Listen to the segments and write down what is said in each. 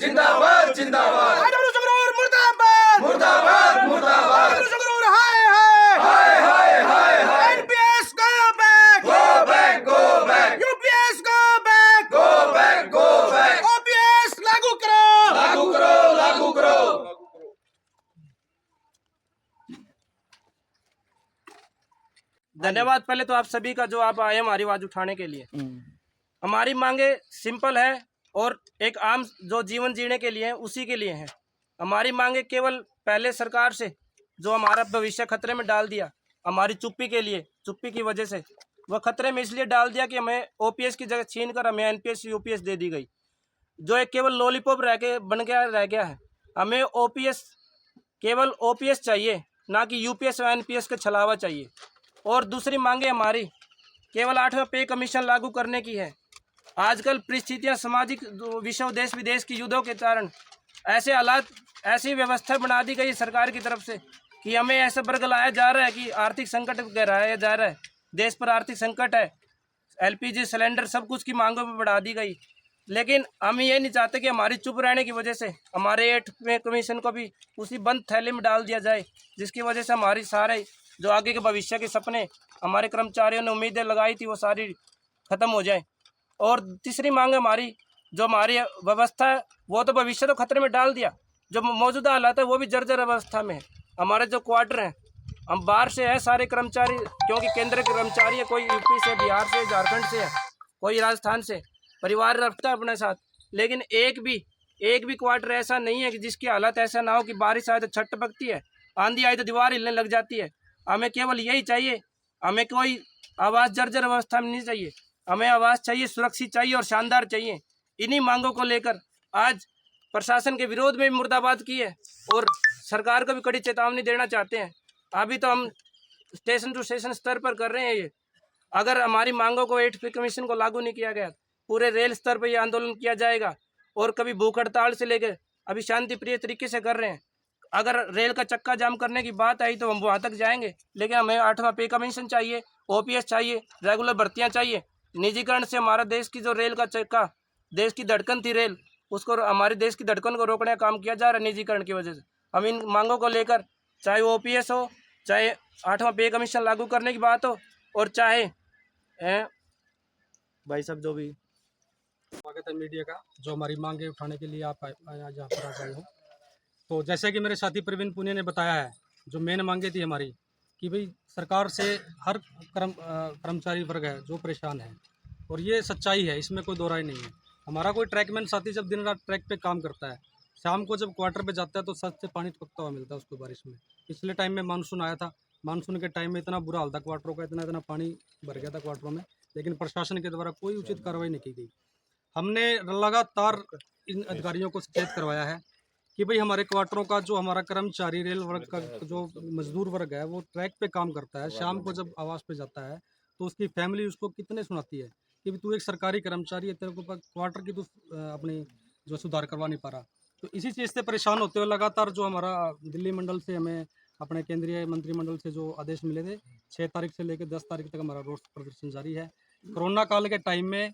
जिंदाबाद जिंदाबाद आजम जगरूर मुर्दाबाद मुर्दाबाद मुर्दाबाद आजम जगरूर हाय हाय हाय हाय हाय हाय NPS go back go back go back UPS go back go back go back OPS लागू करो लागू करो लागू करो। धन्यवाद पहले तो आप सभी का जो आप आए हमारी आवाज उठाने के लिए। हमारी मांगे सिंपल है और एक आम जो जीवन जीने के लिए है उसी के लिए है। हमारी मांगे केवल पहले सरकार से जो हमारा भविष्य खतरे में डाल दिया, हमारी चुप्पी के लिए, चुप्पी की वजह से वह खतरे में इसलिए डाल दिया कि हमें ओपीएस की जगह छीन कर हमें एनपीएस यूपीएस दे दी गई, जो एक केवल लॉलीपॉप बन गया रह गया है। हमें ओपीएस केवल ओपीएस चाहिए, ना कि यूपीएस और एनपीएस के छलावा चाहिए। और दूसरी मांगे हमारी केवल 8वां पे कमीशन लागू करने की है। आजकल परिस्थितियां सामाजिक विश्व देश विदेश की युद्धों के कारण ऐसे हालात, ऐसी व्यवस्था बना दी गई सरकार की तरफ से कि हमें ऐसे बरगलाया जा रहा है कि आर्थिक संकट गहराया जा रहा है। देश पर आर्थिक संकट है, एलपीजी सिलेंडर सब कुछ की मांगों में बढ़ा दी गई। लेकिन हम ये नहीं चाहते कि हमारी चुप रहने की वजह से हमारे 8वें कमीशन को भी उसी बंद थैली में डाल दिया जाए, जिसकी वजह से हमारी सारे जो आगे के भविष्य के सपने हमारे कर्मचारियों ने उम्मीदें लगाई थी वो सारी खत्म हो जाए। और तीसरी मांग हमारी जो हमारी व्यवस्था है वो तो भविष्य तो खतरे में डाल दिया, जो मौजूदा हालात है वो भी जर्जर अवस्था में है। हमारे जो क्वार्टर हैं, हम बाहर से हैं सारे कर्मचारी, क्योंकि केंद्र के कर्मचारी है, कोई यूपी से, बिहार से, झारखंड से है, कोई राजस्थान से, परिवार रखता है अपने साथ। लेकिन एक भी क्वार्टर ऐसा नहीं है कि जिसकी हालत ऐसा ना हो कि बारिश आए तो छत टपकती है, आंधी आई तो दीवार हिलने लग जाती है। हमें केवल यही चाहिए, हमें कोई आवास जर्जर अवस्था में नहीं चाहिए, हमें आवास चाहिए, सुरक्षित चाहिए और शानदार चाहिए। इन्हीं मांगों को लेकर आज प्रशासन के विरोध में भी मुर्दाबाद की है और सरकार को भी कड़ी चेतावनी देना चाहते हैं। अभी तो हम स्टेशन टू स्टेशन स्तर पर कर रहे हैं ये। अगर हमारी मांगों को 8वें कमीशन को लागू नहीं किया गया, पूरे रेल स्तर पर यह आंदोलन किया जाएगा और कभी भूख हड़ताल से लेकर अभी शांतिप्रिय तरीके से कर रहे हैं। अगर रेल का चक्का जाम करने की बात आई तो हम वहाँ तक जाएंगे, लेकिन हमें 8वां पे कमीशन चाहिए, ओपीएस चाहिए, रेगुलर भर्तियाँ चाहिए। निजीकरण से हमारा देश की जो रेल का चक्का, देश की धड़कन थी रेल, उसको हमारे देश की धड़कन को रोकने का काम किया जा रहा है निजीकरण की वजह से। हम इन मांगों को लेकर, चाहे वो ओपीएस हो, चाहे 8वां पे कमीशन लागू करने की बात हो, और चाहे भाई साहब जो भी स्वागत है मीडिया का, जो हमारी मांगे उठाने के लिए आप आज यहाँ पर आ गए हो। तो जैसे कि मेरे साथी प्रवीण पुनिया ने बताया है, जो मेन मांगे थी हमारी कि भाई सरकार से हर कर्मचारी वर्ग है जो परेशान है, और ये सच्चाई है, इसमें कोई दो राय नहीं है। हमारा कोई ट्रैकमैन साथी जब दिन रात ट्रैक पे काम करता है, शाम को जब क्वार्टर पे जाता है तो सच से पानी टपकता हुआ मिलता है उसको बारिश में। पिछले टाइम में मानसून आया था, मानसून के टाइम में इतना बुरा हाल था क्वार्टरों का, इतना पानी भर गया था क्वार्टरों में, लेकिन प्रशासन के द्वारा कोई उचित कार्रवाई नहीं की गई। हमने लगातार इन अधिकारियों को सचेत करवाया है कि भाई हमारे क्वार्टरों का जो हमारा कर्मचारी, रेल वर्ग का जो मजदूर वर्ग है, वो ट्रैक पे काम करता है, शाम को जब आवास पे जाता है तो उसकी फैमिली उसको कितने सुनाती है कि तू एक सरकारी कर्मचारी है, तेरे को क्वार्टर की तो अपनी जो सुधार करवा नहीं पा रहा। तो इसी चीज़ से परेशान होते हुए लगातार जो हमारा दिल्ली मंडल से हमें अपने केंद्रीय मंत्रिमंडल से जो आदेश मिले थे, 6 तारीख से लेकर 10 तारीख तक हमारा रोड प्रदर्शन जारी है। कोरोना काल के टाइम में,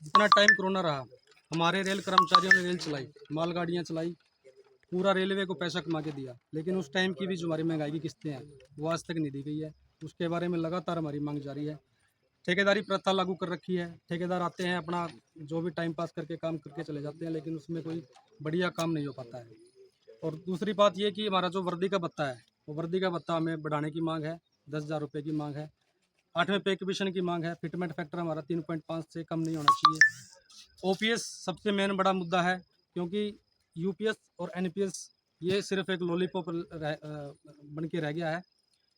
जितना टाइम कोरोना रहा, हमारे रेल कर्मचारियों ने रेल चलाई, मालगाड़ियाँ चलाई, पूरा रेलवे को पैसा कमा के दिया, लेकिन उस टाइम की भी जो हमारी महंगाई की किस्तें हैं वो आज तक नहीं दी गई है। उसके बारे में लगातार हमारी मांग जारी है। ठेकेदारी प्रथा लागू कर रखी है, ठेकेदार आते हैं अपना जो भी टाइम पास करके काम करके चले जाते हैं, लेकिन उसमें कोई बढ़िया काम नहीं हो पाता है। और दूसरी बात ये कि हमारा जो वर्दी का भत्ता है, वो वर्दी का भत्ता हमें बढ़ाने की मांग है, 10,000 रुपये की मांग है। 8वें पे कमीशन की मांग है, फिटमेंट फैक्टर हमारा 3.5 से कम नहीं होना चाहिए। ओपीएस सबसे मेन बड़ा मुद्दा है, क्योंकि यूपीएस और एनपीएस ये सिर्फ एक लॉलीपॉप बन के रह गया है,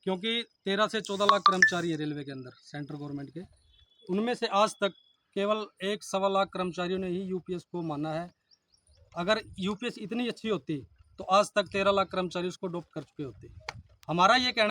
क्योंकि 13 से 14 लाख कर्मचारी है रेलवे के अंदर सेंट्रल गवर्नमेंट के, उनमें से आज तक केवल 1-1.25 लाख कर्मचारियों ने ही यूपीएस को माना है। अगर यूपीएस इतनी अच्छी होती तो आज तक 13 लाख कर्मचारी उसको अडॉप्ट कर चुके होते। हमारा ये कहना